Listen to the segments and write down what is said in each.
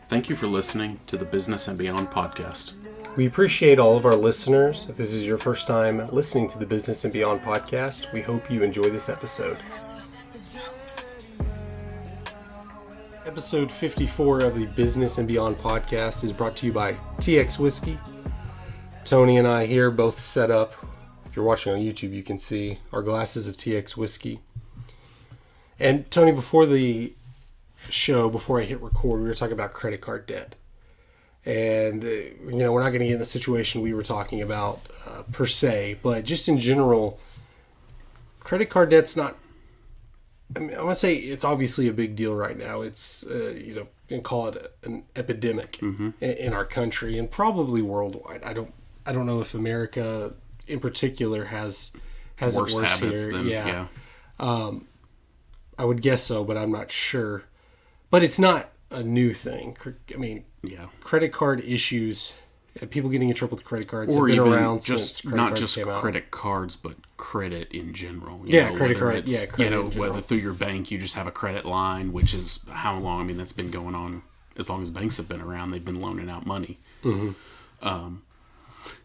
Thank you for listening to the Business and Beyond podcast. We appreciate all of our listeners. If this is your first time listening to the Business and Beyond podcast, we hope you enjoy this episode. Episode 54 of the Business and Beyond podcast is brought to you by TX Whiskey. Tony and I here both set up. If you're watching on YouTube, you can see our glasses of TX Whiskey. And Tony, before the show, before I hit record, we were talking about credit card debt. And, we're not going to get in the situation we were talking about per se, but just in general, credit card debt's not, I want to say it's obviously a big deal right now. It's, you can call it an epidemic in our country and probably worldwide. I don't know if America in particular has it worse here. Yeah. I would guess so, but I'm not sure. But it's not a new thing. I mean, credit card issues, people getting in trouble with credit cards have been around since credit cards came out. Not just credit cards, but credit in general. Credit card. Whether through your bank you just have a credit line, which is how long? I mean, that's been going on as long as banks have been around. They've been loaning out money. Mm-hmm.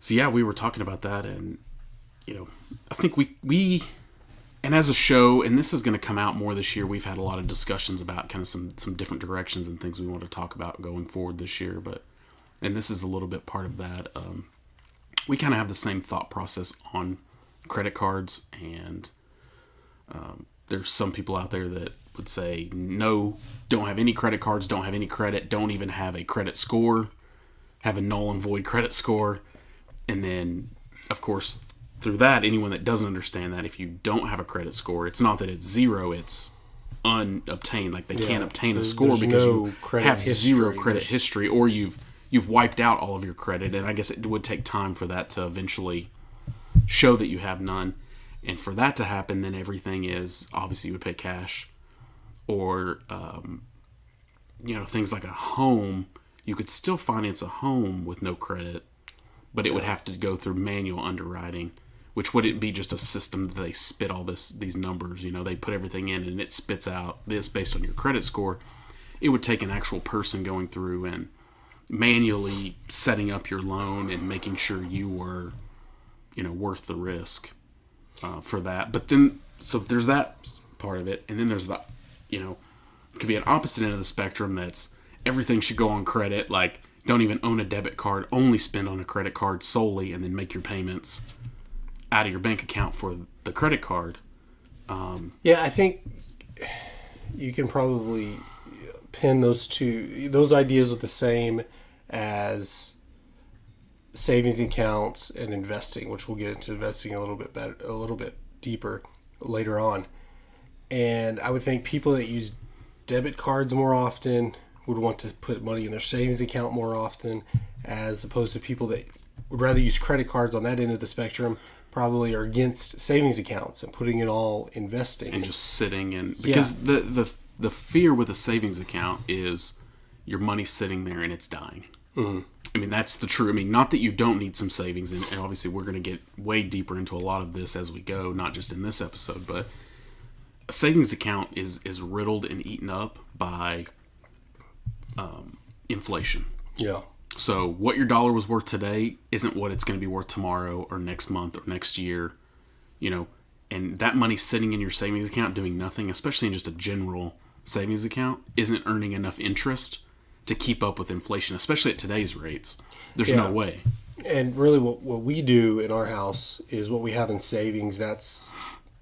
We were talking about that, and I think we and as a show, and this is going to come out more this year, we've had a lot of discussions about kind of some different directions and things we want to talk about going forward this year. And this is a little bit part of that. We kind of have the same thought process on credit cards, and there's some people out there that would say, no, don't have any credit cards, don't have any credit, don't even have a credit score, have a null and void credit score. And then, of course, through that, anyone that doesn't understand that, if you don't have a credit score, it's not that it's zero, it's unobtained. Like they can't obtain a score because you have zero credit history, or you've wiped out all of your credit. And I guess it would take time for that to eventually show that you have none. And for that to happen, then everything is, obviously you would pay cash. Or, things like a home, you could still finance a home with no credit, but it would have to go through manual underwriting, which wouldn't be just a system that they spit all these numbers. They put everything in and it spits out this based on your credit score. It would take an actual person going through and manually setting up your loan and making sure you were, worth the risk for that. But then, so there's that part of it. And then there's the, it could be an opposite end of the spectrum that's everything should go on credit. Like, don't even own a debit card, only spend on a credit card solely, and then make your payments out of your bank account for the credit card. I think you can probably pin those ideas with the same as savings accounts and investing, which we'll get into investing a little bit deeper later on. And I would think people that use debit cards more often would want to put money in their savings account more often, as opposed to people that would rather use credit cards on that end of the spectrum probably are against savings accounts and putting it all investing. And just sitting in. Because the fear with a savings account is your money's sitting there and it's dying. Mm-hmm. I mean, that's the true. I mean, not that you don't need some savings, and obviously we're going to get way deeper into a lot of this as we go, not just in this episode, but a savings account is riddled and eaten up by inflation. Yeah. So what your dollar was worth today isn't what it's going to be worth tomorrow or next month or next year, and that money sitting in your savings account doing nothing, especially in just a general savings account, isn't earning enough interest to keep up with inflation, especially at today's rates. There's no way. And really what we do in our house is what we have in savings. That's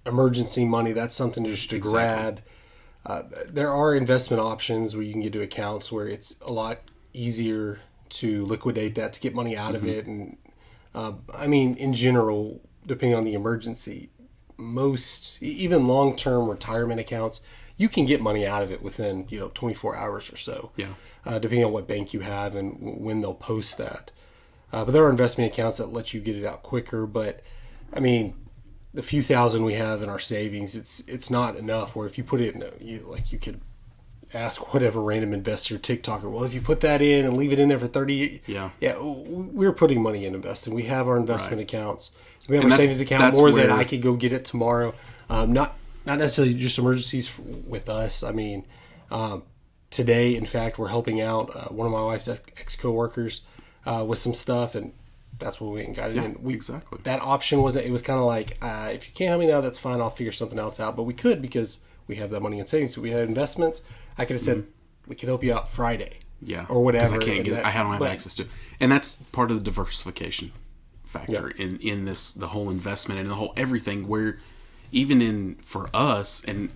emergency money. That's something just to grab. There are investment options where you can get to accounts where it's a lot easier to liquidate that, to get money out of it. And in general, depending on the emergency, most, even long-term retirement accounts, you can get money out of it within 24 hours or so. Depending on what bank you have and when they'll post that. But there are investment accounts that let you get it out quicker. But the few thousand we have in our savings, it's not enough. Where if you put it in, you could ask whatever random investor, TikToker, well, if you put that in and leave it in there for 30 we're putting money in investing. We have our investment accounts. We have our savings account more than I could go get it tomorrow. Not necessarily just emergencies with us. today, in fact, we're helping out one of my wife's ex-coworkers with some stuff, and that's what we went and got it in. Exactly. That option was, it was kind of like, if you can't help me now, that's fine. I'll figure something else out. But we could, because we have that money in savings. So we had investments. I could have said, we could help you out Friday. Yeah. Or whatever. I can't get, I don't have access to it. And that's part of the diversification factor in this, the whole investment and the whole everything, where even for us, and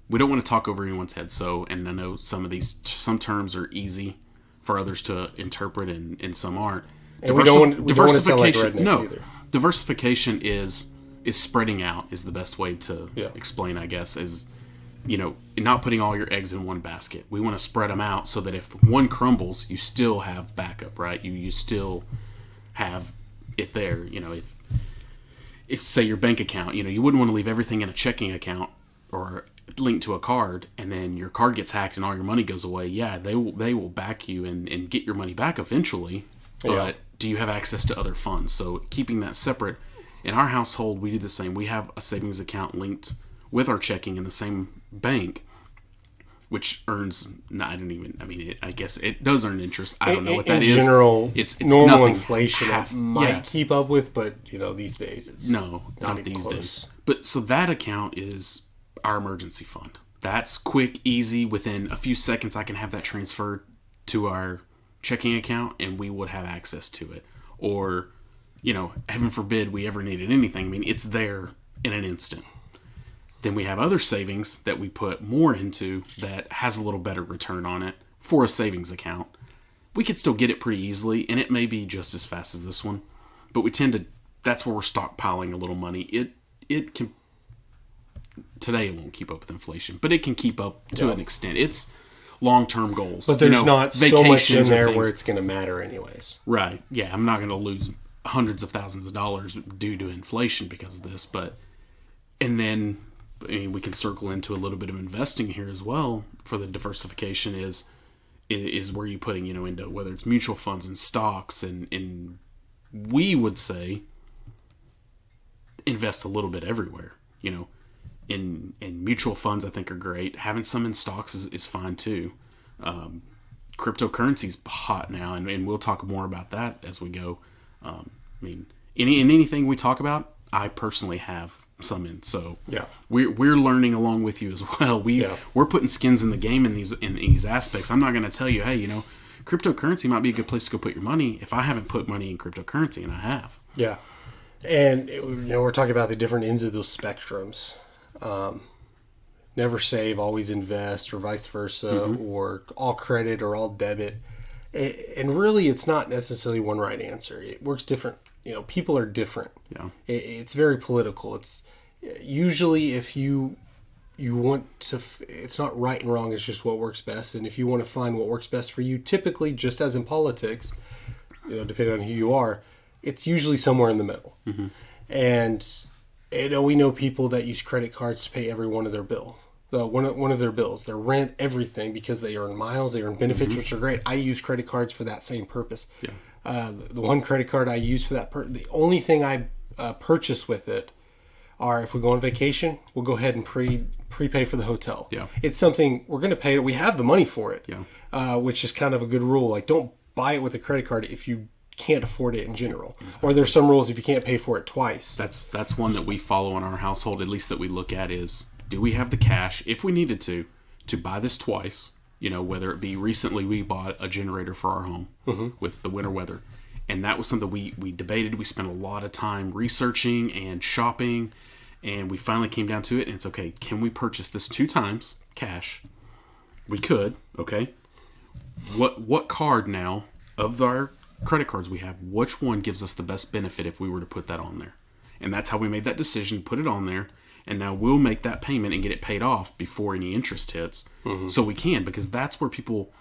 we don't want to talk over anyone's head. So, and I know some terms are easy for others to interpret and some aren't. And we don't want to sound like rednecks either. Diversification is spreading out is the best way to explain, I guess, is, not putting all your eggs in one basket. We want to spread them out so that if one crumbles, you still have backup, right? You still have it there. If say your bank account, you wouldn't want to leave everything in a checking account or linked to a card, and then your card gets hacked and all your money goes away. Yeah, they will back you and get your money back eventually, but do you have access to other funds? So keeping that separate. In our household, we do the same. We have a savings account linked with our checking in the same bank, which earns, I guess it does earn interest. I don't know what that is. In general, it's normal inflation might keep up with, but these days it's not these days. But so that account is our emergency fund. That's quick, easy. Within a few seconds, I can have that transferred to our checking account, and we would have access to it. Or, heaven forbid we ever needed anything. It's there in an instant. Then we have other savings that we put more into that has a little better return on it for a savings account. We could still get it pretty easily, and it may be just as fast as this one, but we tend to, that's where we're stockpiling a little money. It can, today it won't keep up with inflation, but it can keep up to an extent. It's long-term goals. But there's not so much in there where it's going to matter anyways. Right. Yeah, I'm not going to lose hundreds of thousands of dollars due to inflation because of this, and then we can circle into a little bit of investing here as well for the diversification is where you're putting, into whether it's mutual funds and stocks, and we would say invest a little bit everywhere. In mutual funds, I think are great. Having some in stocks is fine too. Cryptocurrency's hot now, and we'll talk more about that as we go. Anything we talk about, I personally have some in. So we're learning along with you as well. We're putting skins in the game in these aspects. I'm not going to tell you, hey, cryptocurrency might be a good place to go put your money if I haven't put money in cryptocurrency, and I have. Yeah. And we're talking about the different ends of those spectrums. Never save, always invest, or vice versa, or all credit or all debit. And really, it's not necessarily one right answer. It works different. People are different. Yeah. It's very political. It's usually if you want to, it's not right and wrong. It's just what works best. And if you want to find what works best for you, typically, just as in politics, depending on who you are, it's usually somewhere in the middle. Mm-hmm. And we know people that use credit cards to pay every one of their bills. One of their bills, their rent, everything, because they earn miles, they earn benefits, which are great. I use credit cards for that same purpose. Yeah. The one credit card I use for that, the only thing I purchase with it are, if we go on vacation, we'll go ahead and prepay for the hotel. Yeah. It's something we're going to pay it. We have the money for it, which is kind of a good rule. Like, don't buy it with a credit card if you can't afford it in general. Exactly. Or there's some rules if you can't pay for it twice. That's one that we follow in our household, at least that we look at, is, do we have the cash, if we needed to buy this twice? Whether it be recently we bought a generator for our home with the winter weather. And that was something we debated. We spent a lot of time researching and shopping. And we finally came down to it. And it's okay, can we purchase this 2 times cash? We could. Okay. What card now of our credit cards we have, which one gives us the best benefit if we were to put that on there? And that's how we made that decision, put it on there. And now we'll make that payment and get it paid off before any interest hits. Mm-hmm. So we can, because that's where people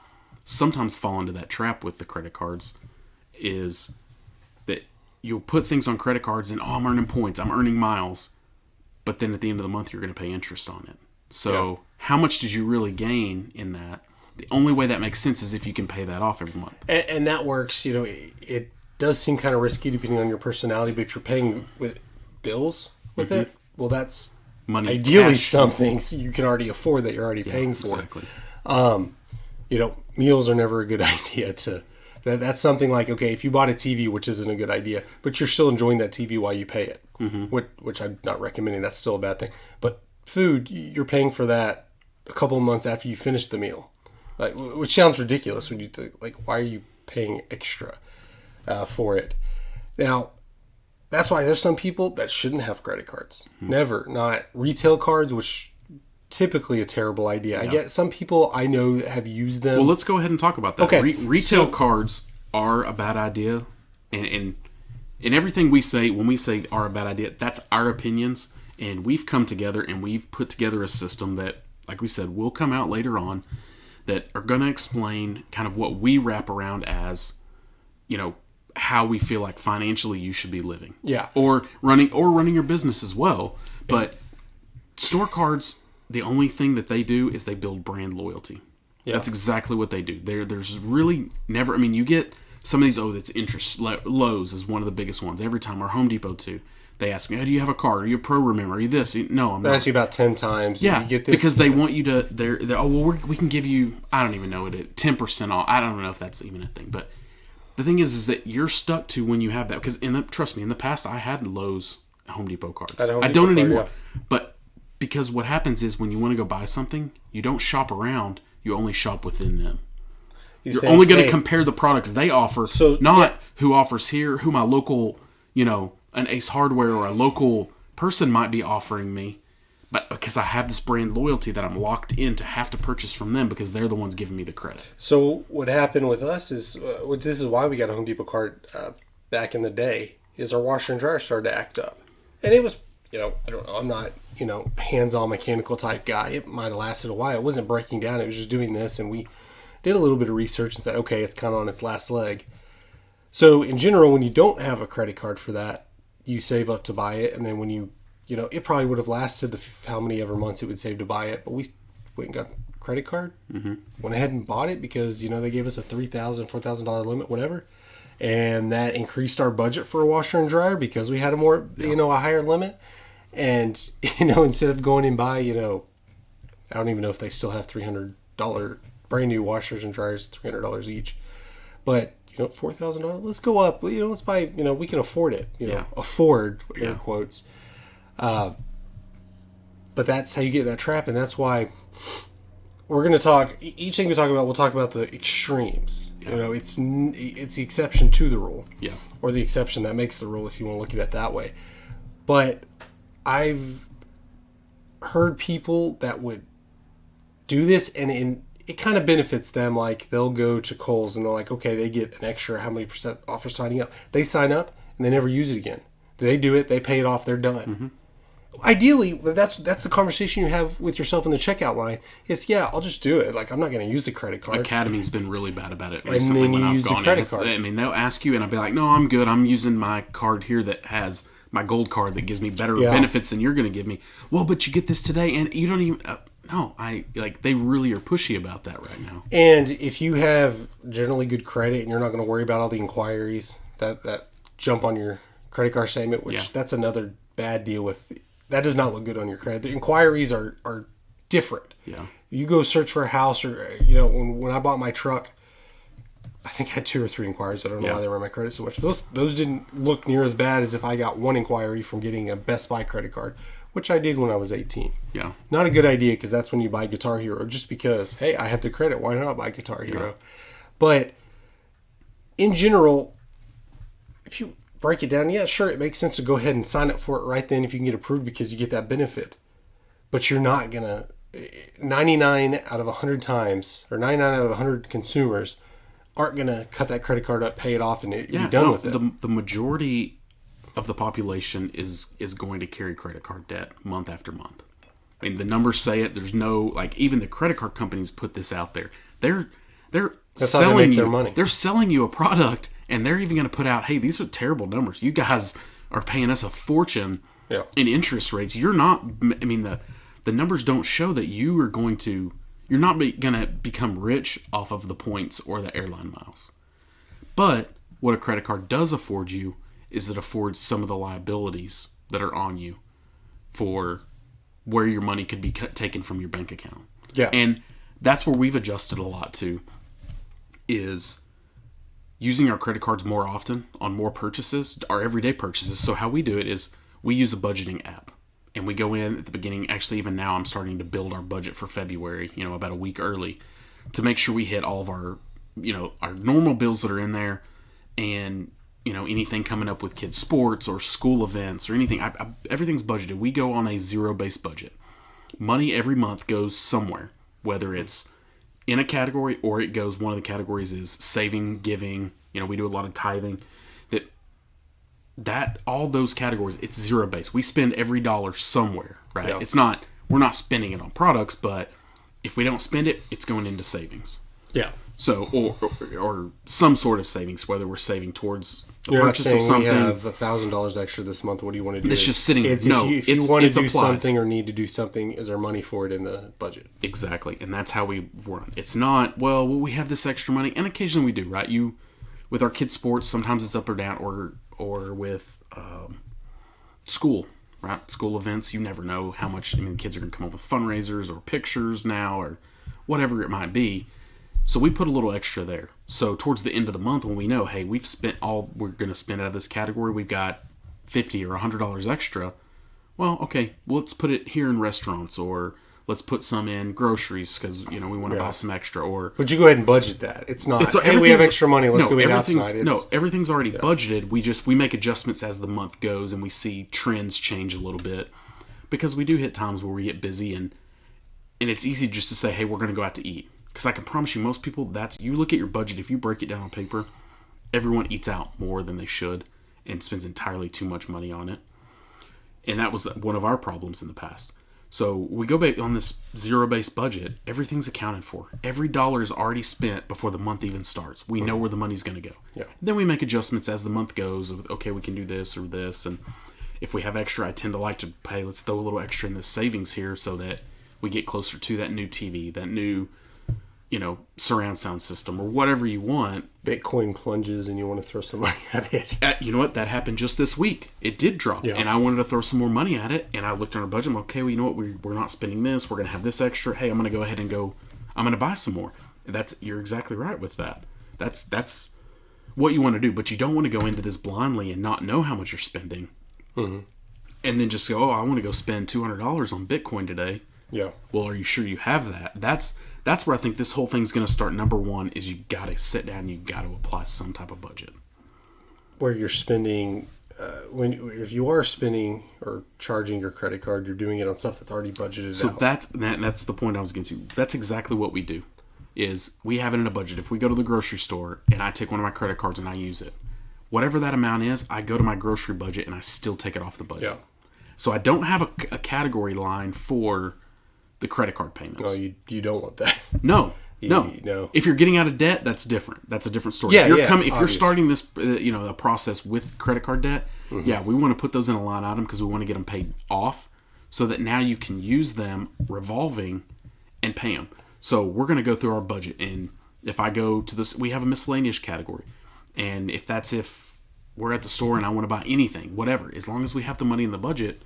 sometimes fall into that trap with the credit cards, is that you'll put things on credit cards and, I'm earning points, I'm earning miles. But then at the end of the month, you're going to pay interest on it. So how much did you really gain in that? The only way that makes sense is if you can pay that off every month. And that works. It does seem kind of risky depending on your personality, but if you're paying with bills with it, well, that's money. Ideally, cash. Some things you can already afford that you're already paying for. Exactly. Meals are never a good idea that's something like, okay, if you bought a TV, which isn't a good idea, but you're still enjoying that TV while you pay it, which I'm not recommending. That's still a bad thing. But food, you're paying for that a couple of months after you finish the meal, like, which sounds ridiculous when you think, like, why are you paying extra for it? Now, that's why there's some people that shouldn't have credit cards. Never. Not retail cards, which typically a terrible idea. Yeah. I get some people I know that have used them. Well, let's go ahead and talk about that. Okay. Retail cards are a bad idea. And everything we say, when we say are a bad idea, that's our opinions. And we've come together and we've put together a system that, like we said, will come out later on that are going to explain kind of what we wrap around as, how we feel like financially you should be living. Yeah. Or running your business as well. But store cards, the only thing that they do is they build brand loyalty. Yeah. That's exactly what they do. There's really never, you get some of these, that's interest. Lowe's is one of the biggest ones. Every time, or Home Depot too. They ask me, do you have a card? Are you a pro member? Are you this? No, I'm not. They ask you about 10 times. Yeah, you get this, because they want you to, we can give you, I don't even know it, 10% off. I don't know if that's even a thing. But the thing is that you're stuck to when you have that. Because trust me, in the past, I had Lowe's Home Depot cards. I don't anymore. Yeah. But because what happens is when you want to go buy something, you don't shop around. You only shop within them. You're only going to compare the products they offer, who offers here, who my local, an Ace Hardware or a local person might be offering me. But because I have this brand loyalty that I'm locked in to have to purchase from them because they're the ones giving me the credit. So what happened with us is, this is why we got a Home Depot card back in the day, is our washer and dryer started to act up. And it was, I don't know, I'm not, hands-on mechanical type guy. It might have lasted a while. It wasn't breaking down. It was just doing this. And we did a little bit of research and said, okay, it's kind of on its last leg. So in general, when you don't have a credit card for that, you save up to buy it. And then when it probably would have lasted how many ever months it would save to buy it. But we went and got a credit card, went ahead and bought it because, they gave us a $3,000, $4,000 limit, whatever. And that increased our budget for a washer and dryer because we had a higher limit. And, instead of going and buy, I don't even know if they still have $300 brand new washers and dryers, $300 each. But, $4,000, let's go up. Let's buy, we can afford it. Afford, air quotes. But that's how you get in that trap. And that's why we're going to talk, each thing we talk about, we'll talk about the extremes. Yeah. It's the exception to the rule. Yeah. Or the exception that makes the rule, if you want to look at it that way. But I've heard people that would do this and it kind of benefits them. Like they'll go to Kohl's and they're like, okay, they get an extra how many percent off for signing up. They sign up and they never use it again. They do it, they pay it off, they're done. Ideally, that's the conversation you have with yourself in the checkout line. It's, I'll just do it. Like, I'm not going to use the credit card. Academy's been really bad about it recently when I've gone in. They'll ask you and I'll be like, no, I'm good. I'm using my card here that has my gold card that gives me better benefits than you're going to give me. Well, but you get this today and you don't even... no, they really are pushy about that right now. And if you have generally good credit and you're not going to worry about all the inquiries that jump on your credit card statement, which that's another bad deal with... That does not look good on your credit. The inquiries are different. Yeah. You go search for a house or, when I bought my truck, I think I had 2 or 3 inquiries. I don't know why they were on my credit so much. Those didn't look near as bad as if I got 1 inquiry from getting a Best Buy credit card, which I did when I was 18. Yeah. Not a good idea because that's when you buy Guitar Hero just because, hey, I have the credit. Why not buy Guitar Hero? Yeah. But in general, if you break it down, sure, it makes sense to go ahead and sign up for it right then if you can get approved because you get that benefit. But you're not going to... 99 out of 100 times, or 99 out of 100 consumers aren't going to cut that credit card up, pay it off, and be done with it. The majority of the population is going to carry credit card debt month after month. I mean, the numbers say it. There's no... even the credit card companies put this out there. That's selling how they make you their money. They're selling you a product... And they're even going to put out, hey, these are terrible numbers. You guys are paying us a fortune in interest rates. You're not, the numbers don't show that you're not going to become rich off of the points or the airline miles. But what a credit card does afford you is it affords some of the liabilities that are on you for where your money could be taken from your bank account. Yeah. And that's where we've adjusted a lot to, is using our credit cards more often on more purchases, our everyday purchases. So how we do it is we use a budgeting app, and we go in at the beginning. Actually, even now I'm starting to build our budget for February, about a week early, to make sure we hit all of our, our normal bills that are in there, and, anything coming up with kids' sports or school events or anything. Everything's budgeted. We go on a zero-based budget. Money every month goes somewhere, whether it's in a category or it goes, one of the categories is saving, giving. We do a lot of tithing. That all those categories, it's zero-based. We spend every dollar somewhere, right? Yeah. We're not spending it on products, but if we don't spend it, it's going into savings. Yeah. So, or some sort of savings, whether we're saving towards a You're purchase not saying of something. We have $1,000 extra this month. What do you want to do? It's just sitting there. If you want to do something or need to do something, is there money for it in the budget? Exactly. And that's how we run. It's not, well, we have this extra money, and occasionally we do, right? With our kids' sports, sometimes it's up or down, or with school, right? School events, you never know how much. Kids are going to come up with fundraisers or pictures now or whatever it might be. So we put a little extra there. So towards the end of the month, when we know, hey, we've spent all we're going to spend out of this category, we've got $50 or $100 extra. Well, okay, let's put it here in restaurants, or let's put some in groceries because we want to buy some extra. But you go ahead and budget that. It's not. Hey, we have extra money. Let's go eat out tonight. Everything's already budgeted. We make adjustments as the month goes, and we see trends change a little bit because we do hit times where we get busy, and it's easy just to say, hey, we're going to go out to eat. Because I can promise you, most people, you look at your budget, if you break it down on paper, everyone eats out more than they should and spends entirely too much money on it. And that was one of our problems in the past. So we go back on this zero-based budget. Everything's accounted for. Every dollar is already spent before the month even starts. We know where the money's going to go. Yeah. Then we make adjustments as the month goes. Okay, we can do this or this. And if we have extra, I tend to like to, hey, let's throw a little extra in this savings here so that we get closer to that new TV, that new surround sound system or whatever you want. Bitcoin plunges and you want to throw some money at it. You know what? That happened just this week. It did drop. Yeah. And I wanted to throw some more money at it. And I looked on our budget. I'm like, okay, well, you know what? We're not spending this. We're going to have this extra. Hey, I'm going to go ahead and I'm going to buy some more. You're exactly right with that. That's what you want to do. But you don't want to go into this blindly and not know how much you're spending. Mm-hmm. And then just go, I want to go spend $200 on Bitcoin today. Yeah. Well, are you sure you have that? That's where I think this whole thing's going to start. Number one is you got to sit down. You got to apply some type of budget. Where you're spending, if you are spending or charging your credit card, you're doing it on stuff that's already budgeted out. So that's the point I was getting to. That's exactly what we do. Is we have it in a budget. If we go to the grocery store and I take one of my credit cards and I use it, whatever that amount is, I go to my grocery budget and I still take it off the budget. Yeah. So I don't have a category line for the credit card payments. No, you don't want that. No. If you're getting out of debt, that's different. That's a different story. Yeah, if you're starting this, a process with credit card debt, we want to put those in a line item because we want to get them paid off, so that now you can use them revolving and pay them. So we're going to go through our budget, and if I go to this, we have a miscellaneous category, and if we're at the store and I want to buy anything, whatever, as long as we have the money in the budget,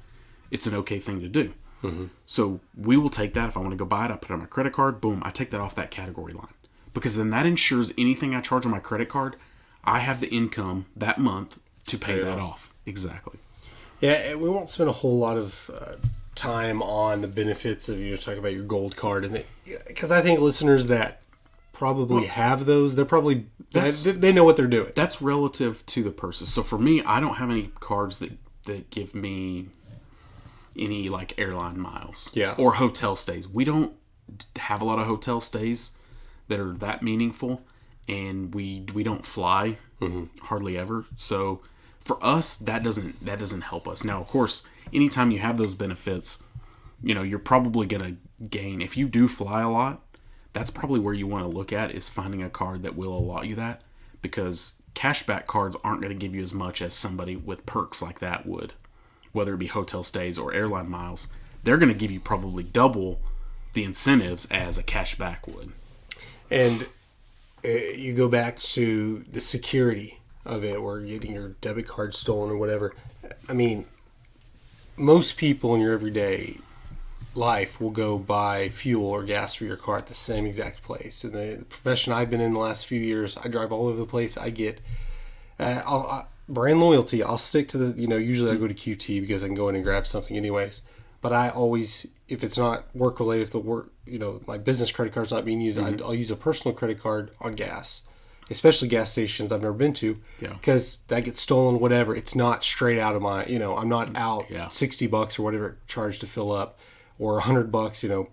it's an okay thing to do. Mm-hmm. So we will take that. If I want to go buy it, I put it on my credit card. Boom, I take that off that category line. Because then that ensures anything I charge on my credit card, I have the income that month to pay that off. Exactly. Yeah, we won't spend a whole lot of time on the benefits of talking about your gold card, because I think listeners that probably have those, they're probably they know what they're doing. That's relative to the person. So for me, I don't have any cards that give me any like airline miles or hotel stays. We don't have a lot of hotel stays that are that meaningful, and we don't fly hardly ever. So for us, that doesn't help us. Now, of course, anytime you have those benefits, you're probably gonna gain. If you do fly a lot, that's probably where you want to look at, is finding a card that will allot you that, because cashback cards aren't going to give you as much as somebody with perks like that would. Whether it be hotel stays or airline miles, they're going to give you probably double the incentives as a cashback would. And you go back to the security of it, or getting your debit card stolen or whatever. I mean, most people in your everyday life will go buy fuel or gas for your car at the same exact place. And the profession I've been in the last few years, I drive all over the place. I get brand loyalty. I'll stick to the, usually I go to QT because I can go in and grab something anyways. But I always, if it's not work related, if the work, my business credit card's not being used, I'll use a personal credit card on gas, especially gas stations I've never been to, because that gets stolen, whatever. It's not straight out of my, I'm not out $60 or whatever it charged to fill up, or $100.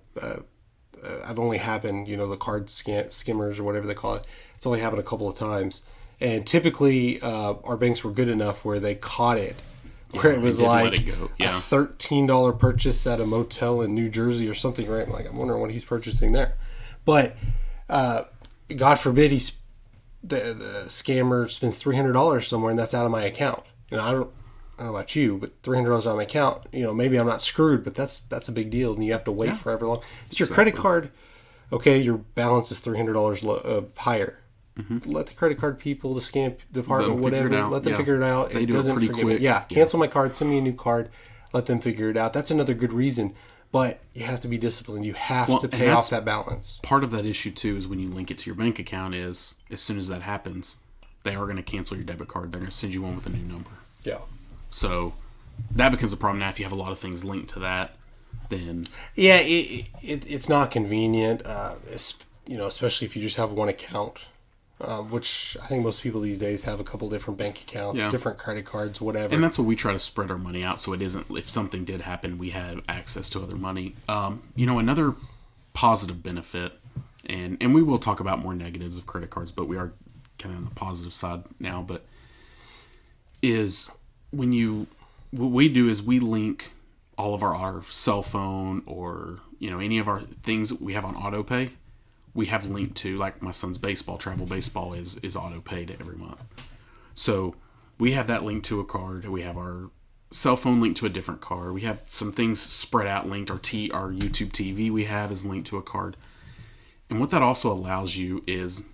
I've only happened, the card skimmers or whatever they call it. It's only happened a couple of times. And typically, our banks were good enough where they caught it. Where it was like a $13 purchase at a motel in New Jersey or something, right? I'm wondering what he's purchasing there. But God forbid the scammer spends $300 somewhere and that's out of my account. I don't know about you, but $300 out of my account, maybe I'm not screwed, but that's a big deal, and you have to wait forever long. It's your credit card. Okay, your balance is $300 higher. Let the credit card people, the scam department, whatever, let them figure it out. They do it pretty quick. Cancel my card, send me a new card, let them figure it out. That's another good reason. But you have to be disciplined. You have to pay off that balance. Part of that issue, too, is when you link it to your bank account is, as soon as that happens, they are going to cancel your debit card. They're going to send you one with a new number. Yeah. So that becomes a problem. Now, if you have a lot of things linked to that, then... Yeah, it's not convenient, especially if you just have one account. Which I think most people these days have a couple different bank accounts, different credit cards, whatever. And that's what we try to spread our money out, so it isn't, if something did happen, we had access to other money. Another positive benefit, and we will talk about more negatives of credit cards, but we are kind of on the positive side now, but is what we do is we link all of our cell phone or, any of our things that we have on auto pay. We have linked to, like my son's travel baseball is auto paid every month. So we have that linked to a card. We have our cell phone linked to a different card. We have some things spread out linked. Our YouTube TV we have is linked to a card. And what that also allows you is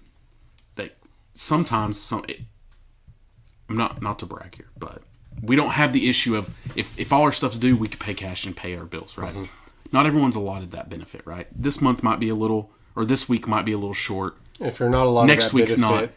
that sometimes I'm not to brag here, but we don't have the issue of if all our stuff's due, we can pay cash and pay our bills, right? Not everyone's allotted that benefit, right? This month might be or this week might be a little short. If you're not allowed next week's benefit,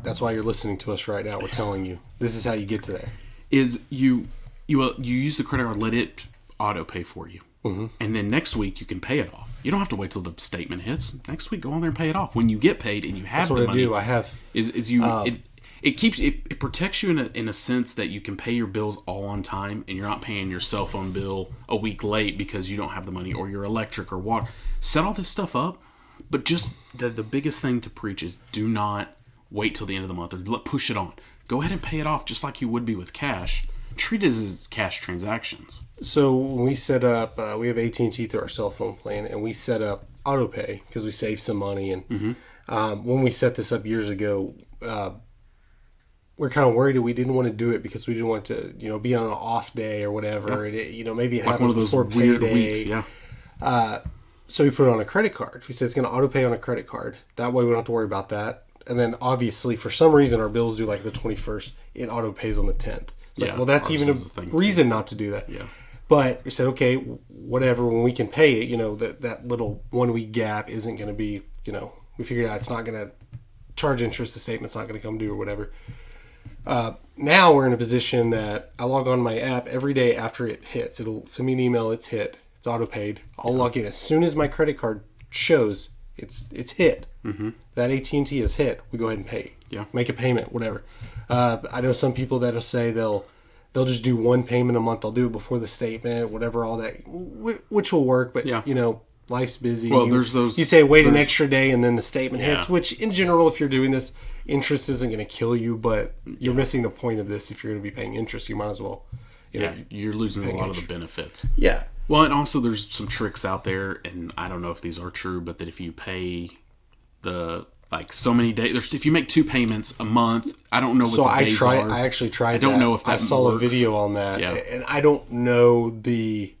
that's why you're listening to us right now. We're telling you this is how you get to there. Is you use the credit card, let it auto pay for you, and then next week you can pay it off. You don't have to wait till the statement hits. Next week, go on there and pay it off. When you get paid and you have the money, I have. It protects you in a sense that you can pay your bills all on time, and you're not paying your cell phone bill a week late because you don't have the money, or your electric or water. Set all this stuff up. But just the biggest thing to preach is do not wait till the end of the month or push it on. Go ahead and pay it off just like you would be with cash. Treat it as cash transactions. So when we set up, we have AT&T through our cell phone plan, and we set up auto pay because we save some money. And when we set this up years ago, we're kind of worried that we didn't want to do it because we didn't want to, be on an off day or whatever. Yeah. And maybe it happens one of those before weird payday. Weeks. Yeah. So we put it on a credit card. We said it's going to auto pay on a credit card. That way we don't have to worry about that. And then obviously, for some reason, our bills due like the 21st. It auto pays on the 10th. It's well, that's even a reason not to do that. Yeah. But we said, okay, whatever. When we can pay it, that little 1 week gap isn't going to be, we figured out it's not going to charge interest. The statement's not going to come due or whatever. Now we're in a position that I log on my app every day after it hits. It'll send me an email. It's hit. It's auto paid. I'll log in as soon as my credit card shows it's hit. That AT&T is hit. We go ahead and pay. Yeah. Make a payment, whatever. I know some people that'll say they'll just do one payment a month. They'll do it before the statement, whatever, all that, which will work. But life's busy. Well, there's those. You say wait an extra day and then the statement hits. Which in general, if you're doing this, interest isn't going to kill you, but you're missing the point of this. If you're going to be paying interest, you might as well. You're losing a lot of the benefits. Yeah. Well, and also there's some tricks out there, and I don't know if these are true, but that if you pay so many days, if you make 2 payments a month, I don't know what the days are. I actually tried. I don't know if that I saw works. a video on that, yeah. And I don't know the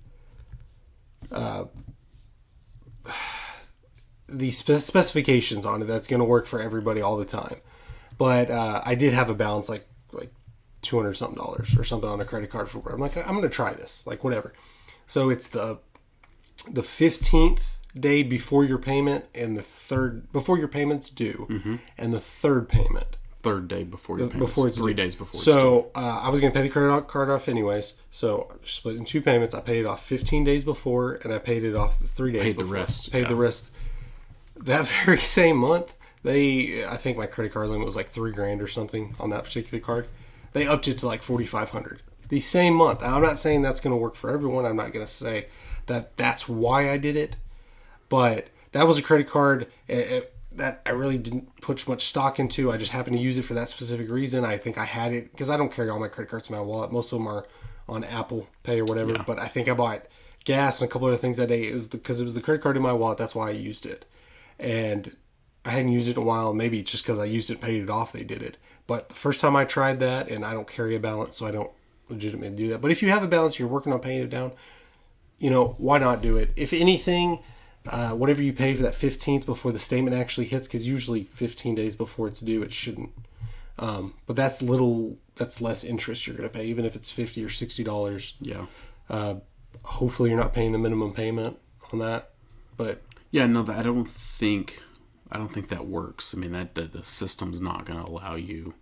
specifications on it. That's going to work for everybody all the time. But I did have a balance like $200 something or something on a credit card for. I'm like, I'm going to try this, whatever. So it's the the 15th day before your payment and before your payment's due, and the third payment. Third day before your payments. Before it's 3 due. days before. So I was going to pay the credit card off anyways. So I split it in 2 payments. I paid it off 15 days before, and I paid it off 3 days before. Paid the rest. Paid the rest. That very same month, I think my credit card limit was like $3,000 or something on that particular card. They upped it to like $4,500 the same month. I'm not saying that's going to work for everyone. I'm not going to say that that's why I did it, but that was a credit card that I really didn't put much stock into. I just happened to use it for that specific reason. I think I had it because I don't carry all my credit cards in my wallet. Most of them are on Apple Pay or whatever. Yeah. But I think I bought gas and a couple other things that day. It was because it was the credit card in my wallet. That's why I used it. And I hadn't used it in a while. Maybe it's just because I used it and paid it off, they did it. But the first time I tried that, and I don't carry a balance, so I don't legitimately do that. But if you have a balance, you're working on paying it down, why not do it? If anything, whatever you pay for that 15th before the statement actually hits, because usually 15 days before it's due, it shouldn't. But that's less interest you're going to pay, even if it's $50 or $60. Yeah. Hopefully you're not paying the minimum payment on that. But yeah, no, I don't think that works. I mean, that the system's not going to allow you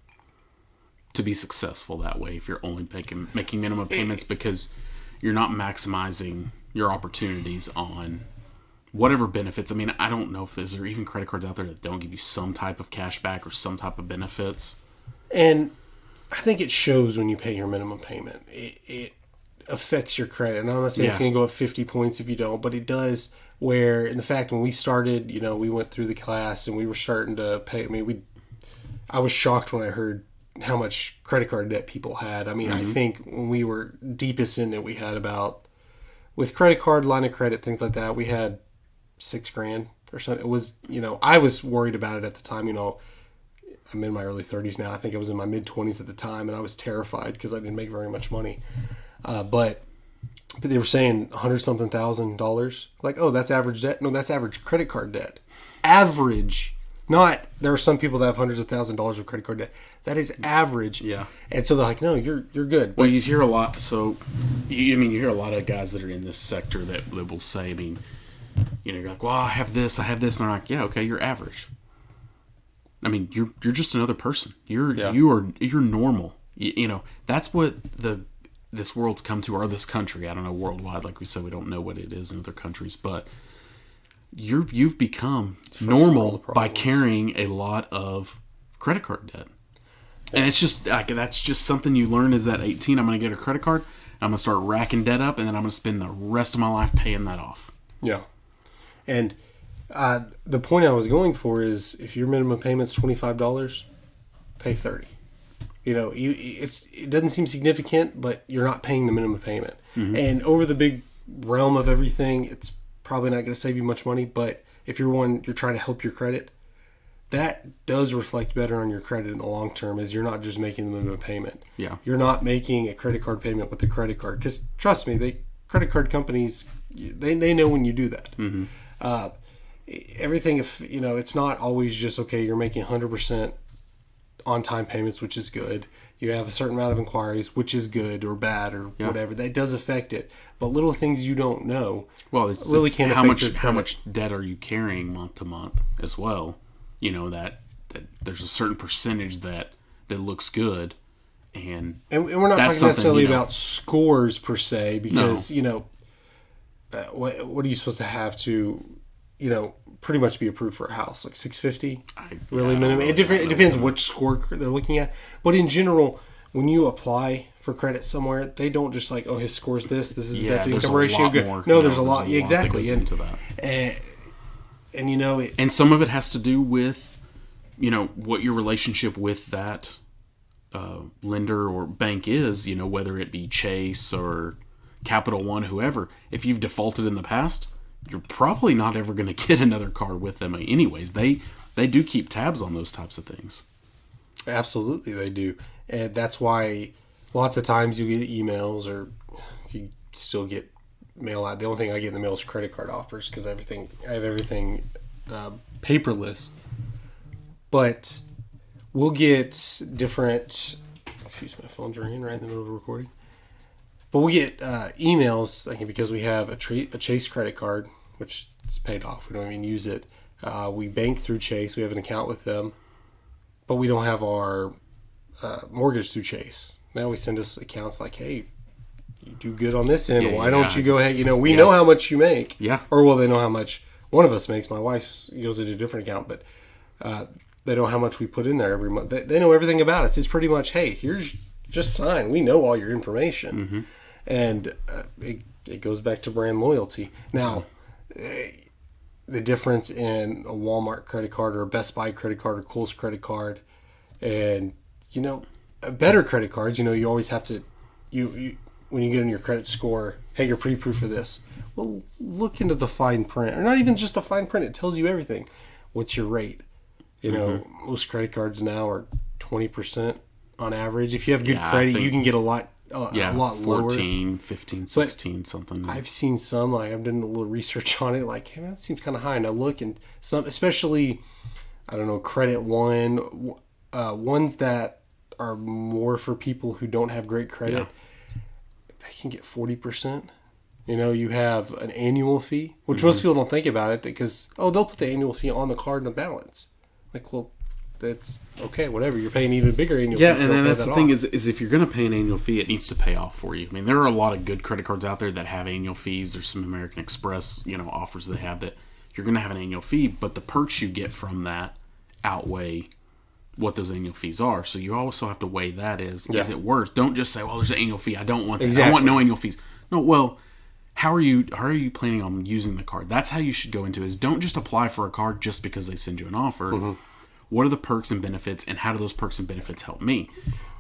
to be successful that way if you're only making minimum payments, because you're not maximizing your opportunities on whatever benefits. I mean, I don't know if there even credit cards out there that don't give you some type of cash back or some type of benefits. And I think it shows when you pay your minimum payment. It affects your credit. And I'm not saying it's going to go up 50 points if you don't, but it does. Where, in the fact, when we started, we went through the class and we were starting to pay. I mean, I was shocked when I heard how much credit card debt people had. I mean, I think when we were deepest in it, we had about, with credit card, line of credit, things like that, we had $6,000 or something. It was, I was worried about it at the time. I'm in my early 30s now. I think I was in my mid 20s at the time, and I was terrified because I didn't make very much money. But they were saying $100-something thousand. Like, oh, that's average debt. No, that's average credit card debt. Average. Not, there are some people that have hundreds of $1,000s of credit card debt. That is average. Yeah. And so they're like, no, you're good. Well, you hear a lot. So, you hear a lot of guys that are in this sector that will say, you're like, well, I have this. And they're like, yeah, okay, you're average. I mean, you're just another person. You're normal. That's what this world's come to, or this country. I don't know, worldwide. Like we said, we don't know what it is in other countries, but you've become normal by carrying a lot of credit card debt. And it's just like, that's just something you learn is at 18, I'm going to get a credit card, I'm going to start racking debt up, and then I'm going to spend the rest of my life paying that off. Yeah. And the point I was going for is, if your minimum payment's $25, pay $30. It doesn't seem significant, but you're not paying the minimum payment. Mm-hmm. And over the big realm of everything, it's probably not going to save you much money. But if you're trying to help your credit, that does reflect better on your credit in the long term, as you're not just making the minimum payment. Yeah. You're not making a credit card payment with the credit card. Because trust me, credit card companies, they know when you do that. Mm-hmm. Everything, it's not always just, okay, you're making 100% on-time payments, which is good. You have a certain amount of inquiries, which is good or bad or whatever. That does affect it. But little things you don't know can't affect how much debt are you carrying month to month as well. That there's a certain percentage that looks good. And we're not talking necessarily about scores per se, because, what are you supposed to have to, pretty much be approved for a house? Like 650? Minimum. It depends which score they're looking at. But in general, when you apply for credit somewhere, they don't just like, oh, his score's this is debt to income ratio. Good. No, there's a lot. Exactly. That goes into that. And some of it has to do with, what your relationship with that lender or bank is, whether it be Chase or Capital One, whoever. If you've defaulted in the past, you're probably not ever going to get another card with them anyways. They do keep tabs on those types of things. Absolutely, they do. And that's why lots of times you get emails, or if you still get mail out. The only thing I get in the mail is credit card offers, because I have everything paperless. But we'll get different... Excuse my phone's ringing right in the middle of a recording. But we get emails, I think, because we have a Chase credit card, which is paid off. We don't even use it. We bank through Chase. We have an account with them. But we don't have our mortgage through Chase. Now we send us accounts like, hey, you do good on this end. Why don't you go ahead? We know how much you make. Yeah. Or, well, they know how much one of us makes. My wife goes into a different account, but they know how much we put in there every month. They know everything about us. It's pretty much, hey, here's just sign. We know all your information. Mm-hmm. And it goes back to brand loyalty. Now, the difference in a Walmart credit card or a Best Buy credit card or Kohl's credit card and, better credit cards, you always have to, you when you get in your credit score, hey, you're pre-approved for this. Well, look into the fine print. Or not even just the fine print. It tells you everything. What's your rate? Most credit cards now are 20% on average. If you have good credit, you can get a lot lower. 14, 15, 16, but something. I've seen some, I've done a little research on it, hey, that seems kind of high. And I look, and some, especially, I don't know, Credit One, ones that are more for people who don't have great credit, they can get 40%. You have an annual fee, which most people don't think about it because, they'll put the annual fee on the card and the balance. Well, that's okay, whatever. You're paying even bigger annual fee. Yeah, and then that's the thing is if you're going to pay an annual fee, it needs to pay off for you. I mean, there are a lot of good credit cards out there that have annual fees. There's some American Express, offers they have that you're going to have an annual fee, but the perks you get from that outweigh what those annual fees are. So you also have to weigh that is it worth? Don't just say, well, there's an annual fee. I don't want that. Exactly. I want no annual fees. No, well, how are you planning on using the card? That's how you should go into it, is don't just apply for a card just because they send you an offer. Mm-hmm. What are the perks and benefits, and how do those perks and benefits help me?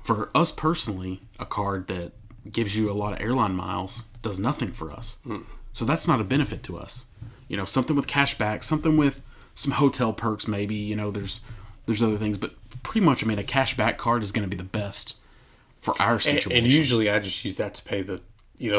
For us personally, a card that gives you a lot of airline miles does nothing for us. So that's not a benefit to us. Something with cash back, something with some hotel perks maybe, there's other things, but pretty much, a cash back card is going to be the best for our situation. And usually I just use that to pay the,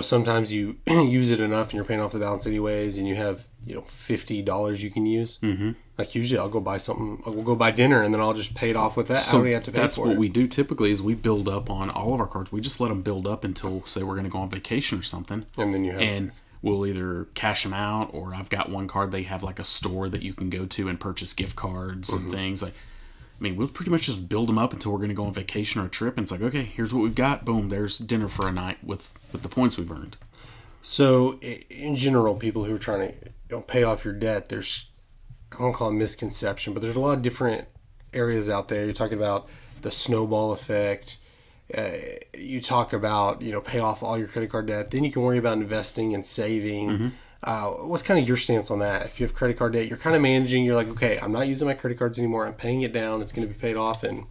sometimes you use it enough and you're paying off the balance anyways, and you have, $50 you can use. Mm-hmm. Usually I'll go buy something, I'll go buy dinner, and then I'll just pay it off with that. So I don't have to pay that's for what it. we do typically is we build up on all of our cards. We just let them build up until, say, we're going to go on vacation or something. And then and we'll either cash them out, or I've got one card, they have a store that you can go to and purchase gift cards and things. We'll pretty much just build them up until we're going to go on vacation or a trip, and it's okay, here's what we've got. Boom, there's dinner for a night with the points we've earned. So, in general, people who are trying to pay off your debt, there's, I won't call it misconception, but there's a lot of different areas out there. You're talking about the snowball effect. You talk about, pay off all your credit card debt. Then you can worry about investing and saving. Mm-hmm. What's kind of your stance on that? If you have credit card debt, you're kind of managing. You're okay, I'm not using my credit cards anymore. I'm paying it down. It's going to be paid off in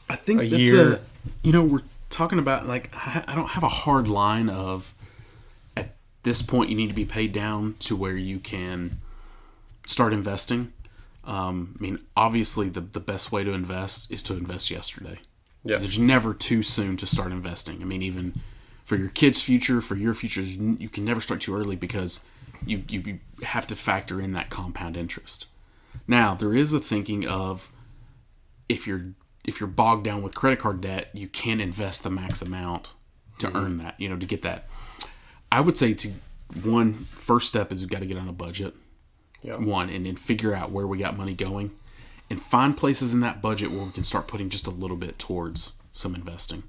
I think a that's year. We're talking about, I don't have a hard line of, at this point, you need to be paid down to where you can start investing. Obviously, the best way to invest is to invest yesterday. Yeah. There's never too soon to start investing. Even for your kids' future, for your future, you can never start too early because you have to factor in that compound interest. Now, there is a thinking of if you're bogged down with credit card debt, you can invest the max amount to earn that, to get that. I would say first step is you've got to get on a budget. Yeah. And then figure out where we got money going and find places in that budget where we can start putting just a little bit towards some investing.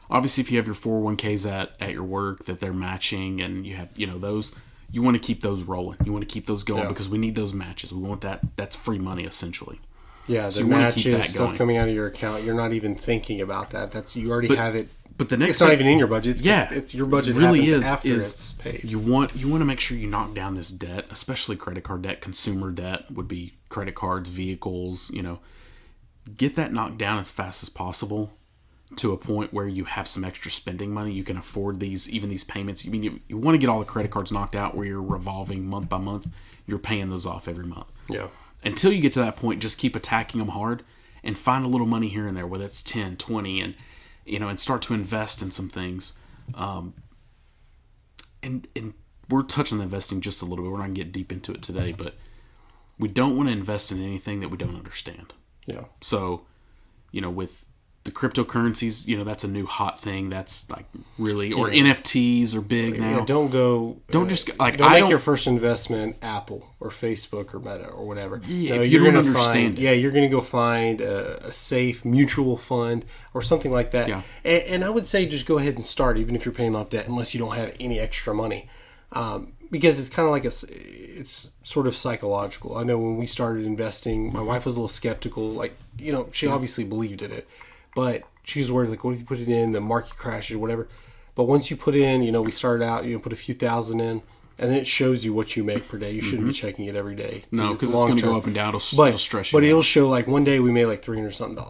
Obviously if you have your 401ks at your work that they're matching and you have, those, you want to keep those rolling. You want to keep those going because we need those matches. We want that. That's free money essentially. Yeah. The matches, stuff coming out of your account. You're not even thinking about that. You already have it. But the next it's not even in your budget. It's your budget really is after it's paid. You want to make sure you knock down this debt, especially credit card debt. Consumer debt would be credit cards, vehicles. Get that knocked down as fast as possible to a point where you have some extra spending money. You can afford these payments. You want to get all the credit cards knocked out where you're revolving month by month. You're paying those off every month. Yeah. Until you get to that point, just keep attacking them hard and find a little money here and there, whether it's 10, 20, and start to invest in some things. And we're touching on investing just a little bit. We're not going to get deep into it today, but we don't want to invest in anything that we don't understand. Yeah. So, with the cryptocurrencies, that's a new hot thing. That's like really, or NFTs are big now. Yeah, don't just like, don't make your first investment Apple or Facebook or Meta or whatever. Yeah, if you don't understand it. Yeah, you're going to go find a safe mutual fund or something like that. Yeah. And I would say just go ahead and start, even if you're paying off debt, unless you don't have any extra money. Because it's kind of like it's sort of psychological. I know when we started investing, my wife was a little skeptical. Like, she obviously believed in it, but she was worried, like, what if you put it in, the market crashes or whatever. But once you put in, we started out, put a few thousand in, and then it shows you what you make per day. You shouldn't be checking it every day. No, because it's going to go up and down. It'll stress you. But it'll show, like, one day we made like $300 something.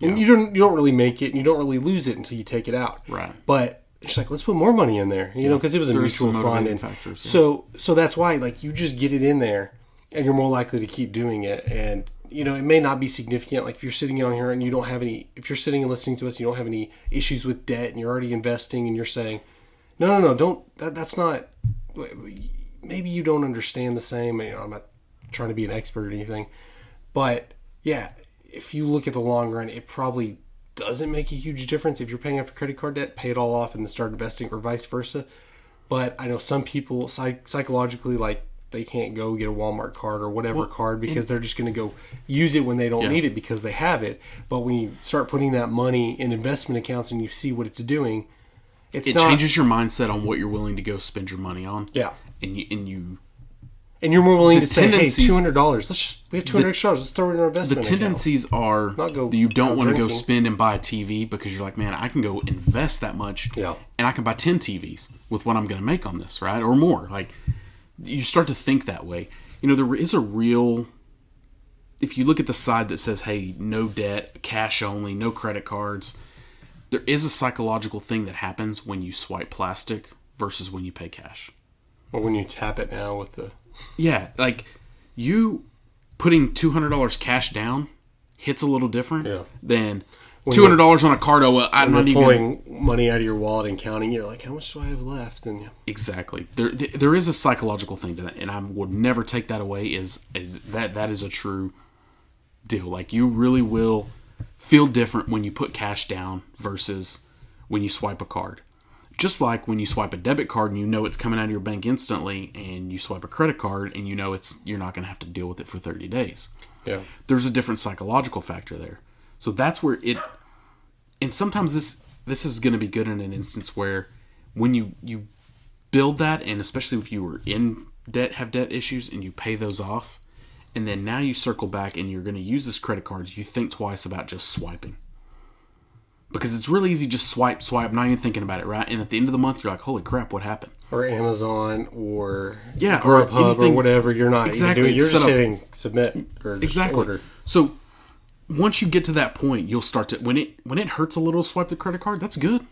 And you don't really make it, and you don't really lose it until you take it out. Right. But she's like, let's put more money in there, because it was a mutual fund. And factors, so that's why, like, you just get it in there, and you're more likely to keep doing it. And it may not be significant. Like, if you're sitting on here and you don't have if you're sitting and listening to us, you don't have any issues with debt, and you're already investing, and you're saying, no, don't. That's not. Maybe you don't understand the same. I'm not trying to be an expert or anything, but yeah, if you look at the long run, it probably doesn't make a huge difference. If you're paying off your credit card debt, pay it all off and then start investing, or vice versa. But I know some people psychologically, like, they can't go get a Walmart card or whatever card because they're just going to go use it when they don't need it because they have it. But when you start putting that money in investment accounts and you see what it's doing, it changes your mindset on what you're willing to go spend your money on. Yeah, and you're more willing to say, hey, $200. We have $200 extra. Let's throw it in our investment. The tendencies are that you don't want to go spend and buy a TV because you're like, man, I can go invest that much, and I can buy 10 TVs with what I'm going to make on this, right, or more. Like, you start to think that way. There is a real. If you look at the side that says, hey, no debt, cash only, no credit cards, there is a psychological thing that happens when you swipe plastic versus when you pay cash. Or when you tap it now with the. Yeah, like, you putting $200 cash down hits a little different than $200 on a card. I'm not even pulling money out of your wallet and counting. You're like, how much do I have left? And exactly, there is a psychological thing to that, and I would never take that away. Is that is a true deal. Like, you really will feel different when you put cash down versus when you swipe a card. Just like when you swipe a debit card and it's coming out of your bank instantly, and you swipe a credit card and you're not going to have to deal with it for 30 days. Yeah. There's a different psychological factor there. So that's where and sometimes this is going to be good in an instance where when you build that, and especially if you were in debt, have debt issues, and you pay those off, and then now you circle back and you're going to use this credit card, you think twice about just swiping. Because it's really easy, just swipe, not even thinking about it, right? And at the end of the month, you're like, holy crap, what happened? Or Amazon or Grubhub or whatever. You're not exactly even doing. You're just hitting submit or just order. So once you get to that point, you'll start to when it hurts a little to swipe the credit card. That's good.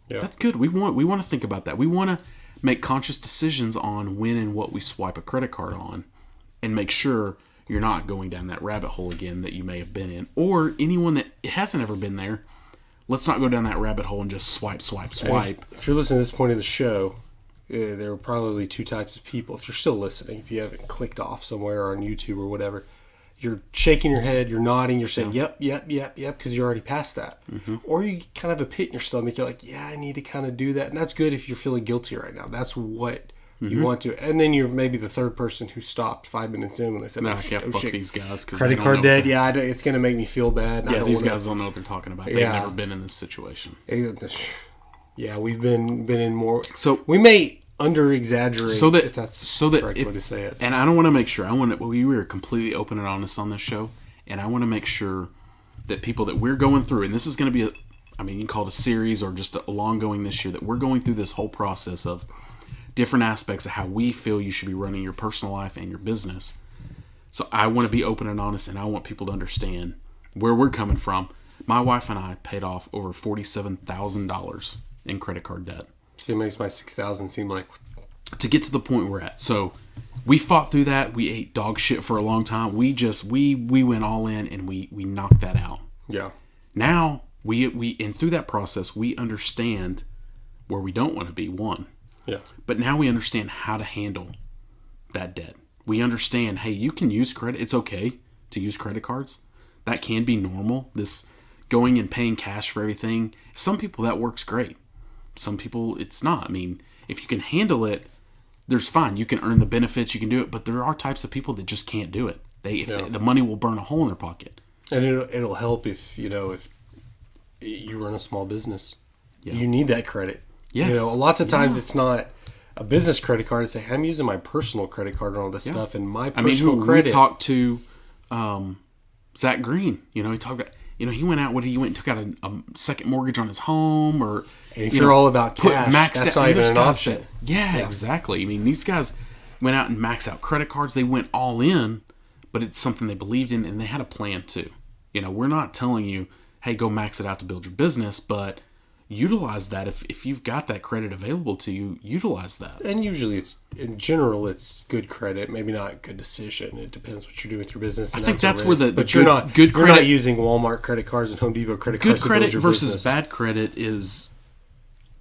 Yeah, that's good. We want to think about that. We want to make conscious decisions on when and what we swipe a credit card on, and make sure you're not going down that rabbit hole again that you may have been in, or anyone that hasn't ever been there. Let's not go down that rabbit hole and just swipe. If you're listening to this point of the show, there are probably two types of people. If you're still listening, if you haven't clicked off somewhere or on YouTube or whatever, you're shaking your head, you're nodding, you're saying, yep, because you're already past that. Mm-hmm. Or you kind of have a pit in your stomach. You're like, yeah, I need to kind of do that. And that's good if you're feeling guilty right now. That's what you want to. And then you're maybe the third person who stopped 5 minutes in when they said, fuck these guys. Credit card debt, it's going to make me feel bad. These guys don't know what they're talking about. They've never been in this situation. Yeah, we've been in more. So we may under-exaggerate if that's the correct way to say it. And I don't want to make sure. We were completely open and honest on this show. And I want to make sure that people that we're going through, and this is going to be, you can call it a series or just a long going this year, that we're going through this whole process of different aspects of how we feel you should be running your personal life and your business. So I want to be open and honest, and I want people to understand where we're coming from. My wife and I paid off over $47,000 in credit card debt. So it makes my $6,000 seem like... To get to the point we're at. So we fought through that. We ate dog shit for a long time. We went all in, and we knocked that out. Yeah. Now, and through that process, we understand where we don't want to be, one. Yeah. But now we understand how to handle that debt. We understand, hey, you can use credit. It's okay to use credit cards. That can be normal. going and paying cash for everything, some people that works great. Some people it's not. I mean, if you can handle it, there's fine. You can earn the benefits, you can do it, but there are types of people that just can't do it. The money will burn a hole in their pocket. And it'll help if you run a small business. Yeah. You need that credit. Yes. Lots of times it's not a business credit card. It's like, I'm using my personal credit card and all this stuff, and my personal credit. We talked to Zach Green. He talked about. He went out. He went and took out a second mortgage on his home, or and if you're all about cash, that's not even an option. Yeah, exactly. I mean, these guys went out and maxed out credit cards. They went all in, but it's something they believed in, and they had a plan too. We're not telling you, hey, go max it out to build your business, but utilize that. If you've got that credit available to you, utilize that. And usually in general it's good credit, maybe not good decision. It depends what you're doing with your business. And I think that's where you're not good credit. You're not using Walmart credit cards and Home Depot credit cards. Good credit to build your versus business. Bad credit is.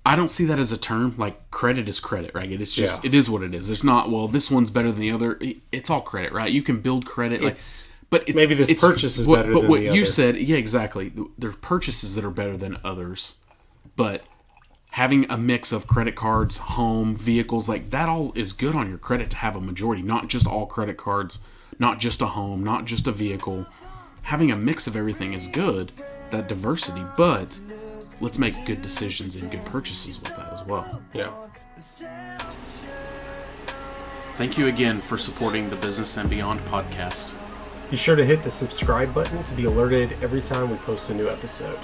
I don't see that as a term. Like, credit is credit, right? It's just It is what it is. There's not, well, this one's better than the other. It's all credit, right? You can build credit. Maybe this purchase is better than the other. But what you said, yeah, exactly. There are purchases that are better than others, but having a mix of credit cards, home, vehicles, like that all is good on your credit to have a majority, not just all credit cards, not just a home, not just a vehicle. Having a mix of everything is good, that diversity, but let's make good decisions and good purchases with that as well. Yeah. Thank you again for supporting the Business and Beyond podcast. Be sure to hit the subscribe button to be alerted every time we post a new episode.